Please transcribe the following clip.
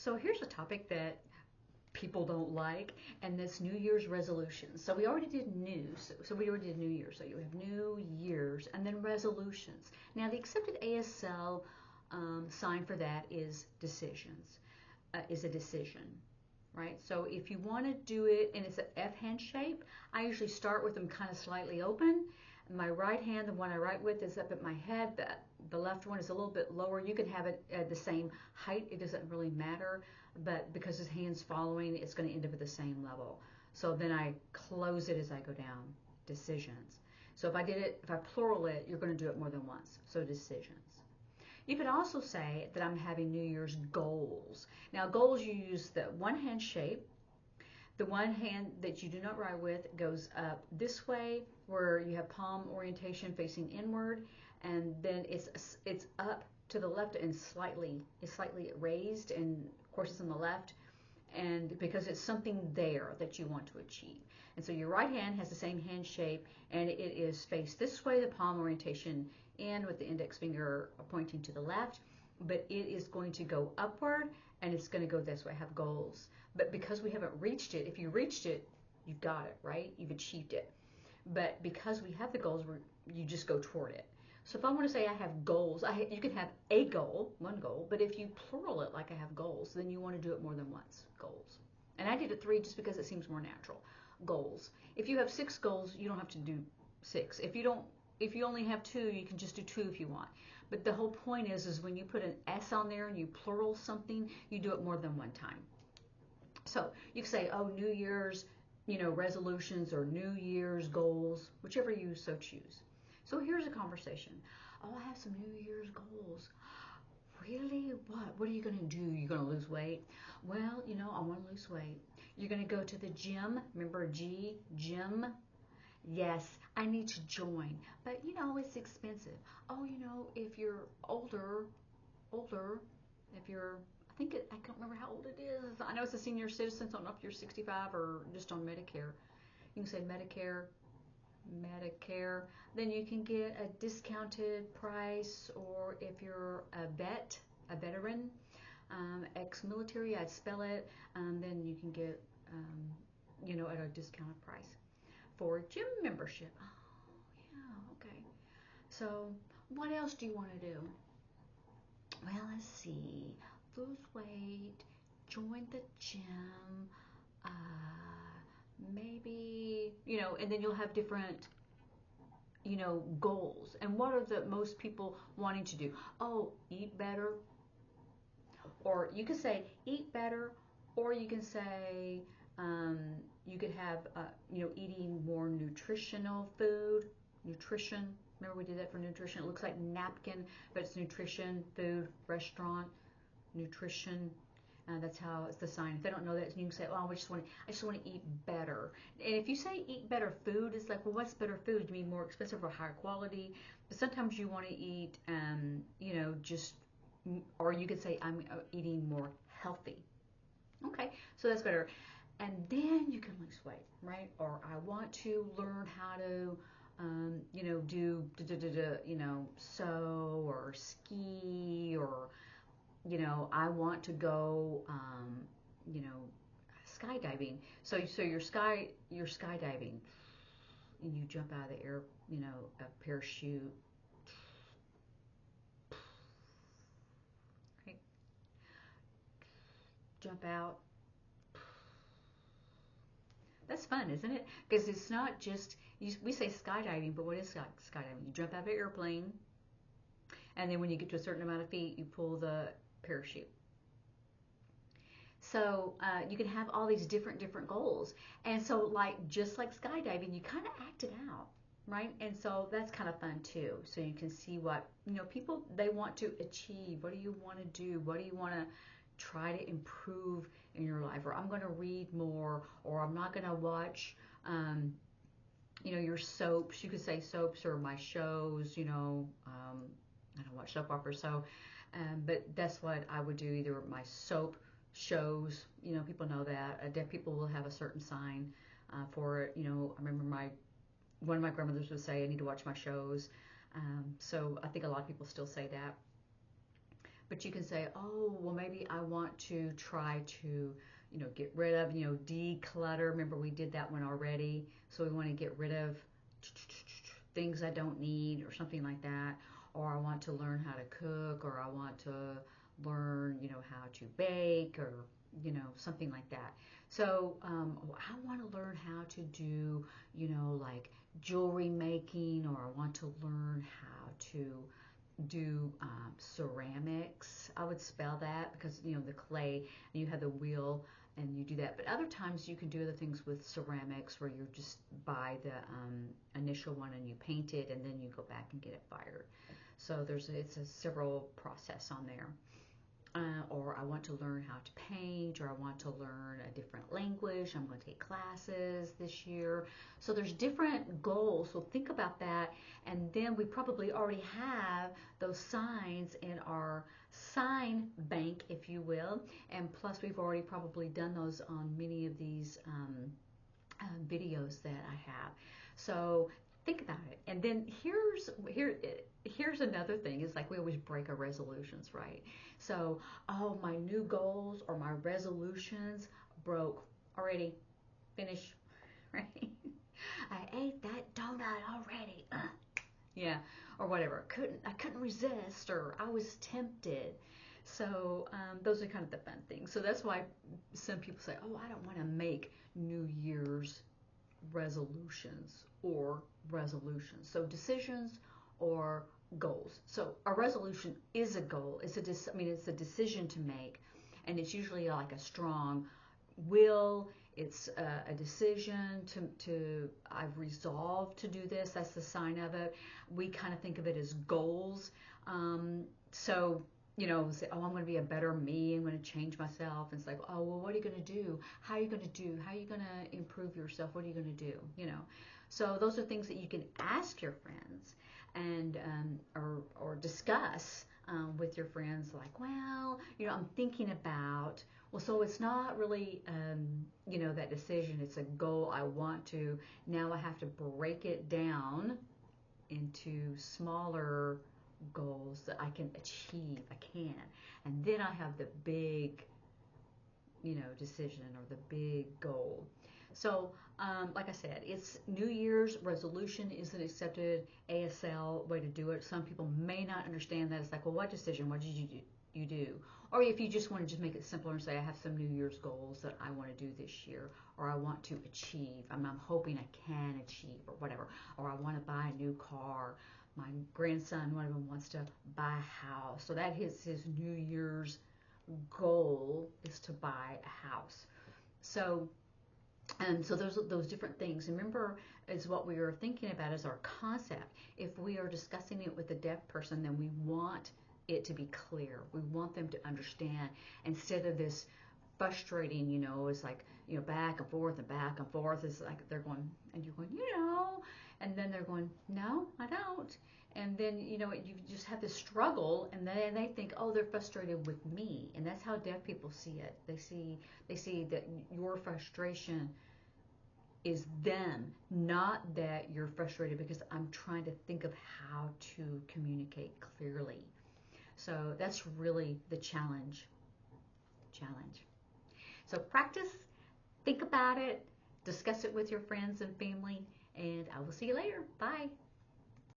So here's a topic that people don't like, and this New Year's resolutions. So we already did so we already did New Year's. So you have New Year's and then resolutions. Now the accepted ASL sign for that is decisions, is a decision, right? So if you want to do it and it's an F hand shape, I usually start with them kind of slightly open. My right hand, the one I write with, is up at my head. The left one is a little bit lower. You can have it at the same height. It doesn't really matter, but because his hand's following, it's going to end up at the same level. So then I close it as I go down. Decisions. So if I plural it, you're going to do it more than once. So decisions. You could also say that I'm having New Year's goals. Now goals, you use the one hand shape. The one hand that you do not write with goes up this way, where you have palm orientation facing inward, and then it's up to the left and it's slightly raised, and of course it's on the left, and because it's something there that you want to achieve. And so your right hand has the same hand shape, and it is faced this way, the palm orientation in with the index finger pointing to the left, but it is going to go upward and it's going to go this way, have goals. But because we haven't reached it, if you reached it, you've got it, right? You've achieved it. But because we have the goals, you just go toward it. So if I want to say I have goals, you can have a goal, one goal, but if you plural it like I have goals, then you want to do it more than once, goals. And I did it 3 just because it seems more natural, goals. If you have 6 goals, you don't have to do 6. If you only have 2, you can just do 2 if you want. But the whole point is when you put an S on there and you plural something, you do it more than one time. So you can say, oh, New Year's, resolutions, or New Year's goals, whichever you so choose. So here's a conversation. Oh, I have some New Year's goals. Really? What? What are you going to do? You're going to lose weight? Well, I want to lose weight. You're going to go to the gym. Remember G, gym? Yes, I need to join. But, it's expensive. Oh, if you're older, if you're, I can't remember how old it is. I know it's a senior citizen, so I don't know if you're 65 or just on Medicare. You can say Medicare, then you can get a discounted price, or if you're a veteran, ex-military, I'd spell it, then you can get, at a discounted price for gym membership. Oh, yeah, okay. So what else do you want to do? Well, let's see. Lose weight, join the gym, maybe, and then you'll have different, goals. And what are the most people wanting to do? Oh, eat better. Or you could say eat better, or you can say you could have, eating more nutritional food, nutrition. Remember we did that for nutrition. It looks like napkin, but it's nutrition, food, restaurant, nutrition. That's how it's the sign. If they don't know that, you can say, "Oh, I just want to eat better." And if you say eat better food, it's like, well, what's better food? You mean more expensive or higher quality? But sometimes you want to eat, just, or you could say, I'm eating more healthy. Okay, so that's better. And then you can lose weight, right? Or I want to learn how to, do, sew or ski, or I want to go, skydiving. So you're skydiving, and you jump out of the air, a parachute, right? Jump out. That's fun, isn't it? Because it's not just, we say skydiving, but what is skydiving? You jump out of an airplane, and then when you get to a certain amount of feet, you pull the parachute. So you can have all these different goals, and so just like skydiving, you kind of act it out, right? And so that's kind of fun too. So you can see what people, they want to achieve. What do you want to do? What do you want to try to improve in your life? Or I'm going to read more, or I'm not going to watch your soaps. You could say soaps, or my shows. I don't watch soap operas, so but that's what I would do. Either my soap shows, people know that. Deaf people will have a certain sign for it. I remember one of my grandmothers would say, I need to watch my shows. So I think a lot of people still say that. But you can say, oh, well, maybe I want to try to, get rid of, declutter. Remember, we did that one already. So we want to get rid of things I don't need or something like that. Or I want to learn how to cook, or I want to learn, how to bake, or, something like that. So I want to learn how to do, like jewelry making, or I want to learn how to do ceramics. I would spell that because the clay, you have the wheel and you do that. But other times you can do other things with ceramics where you just buy the initial one and you paint it and then you go back and get it fired. So it's a several process on there. Or I want to learn how to paint, or I want to learn a different language. I'm going to take classes this year. So there's different goals. So think about that. And then we probably already have those signs in our sign bank, if you will. And plus, we've already probably done those on many of these videos that I have. So think about it. And then here's another thing. It's like we always break our resolutions, right? So, oh, my new goals or my resolutions broke already. Finish, right? I ate that donut already. Yeah, or whatever. I couldn't resist, or I was tempted. So those are kind of the fun things. So that's why some people say, oh, I don't want to make New Year's resolutions or resolutions. So decisions or goals. So a resolution is a goal. It's a decision to make, and it's usually like a strong will. It's a decision to I've resolved to do this. That's the sign of it. We kind of think of it as goals. So say, oh, I'm going to be a better me. I'm going to change myself. And it's like, oh, well, what are you going to do? How are you going to do? How are you going to improve yourself? What are you going to do? So those are things that you can ask your friends and or discuss with your friends. Like, well, I'm thinking about. Well, so it's not really, that decision. It's a goal I want to. Now I have to break it down into smaller goals that I can achieve. I can. And then I have the big, decision or the big goal. So, like I said, it's New Year's resolution is an accepted ASL way to do it. Some people may not understand that. It's like, well, what decision? What did you do? Or if you just want to just make it simpler and say, I have some New Year's goals that I want to do this year, or I want to achieve. I'm hoping I can achieve, or whatever. Or I want to buy a new car. My grandson, one of them, wants to buy a house. So that is his New Year's goal, is to buy a house. So those different things. And remember, is what we are thinking about is our concept. If we are discussing it with a deaf person, then we want it to be clear. We want them to understand, instead of this frustrating, it's like, back and forth and back and forth. It's like they're going, and you're going, and then they're going, no, I don't. And then, you just have this struggle, and then they think, oh, they're frustrated with me. And that's how deaf people see it. They see that your frustration is them, not that you're frustrated because I'm trying to think of how to communicate clearly. So that's really the challenge. So practice, think about it, discuss it with your friends and family, and I will see you later. Bye.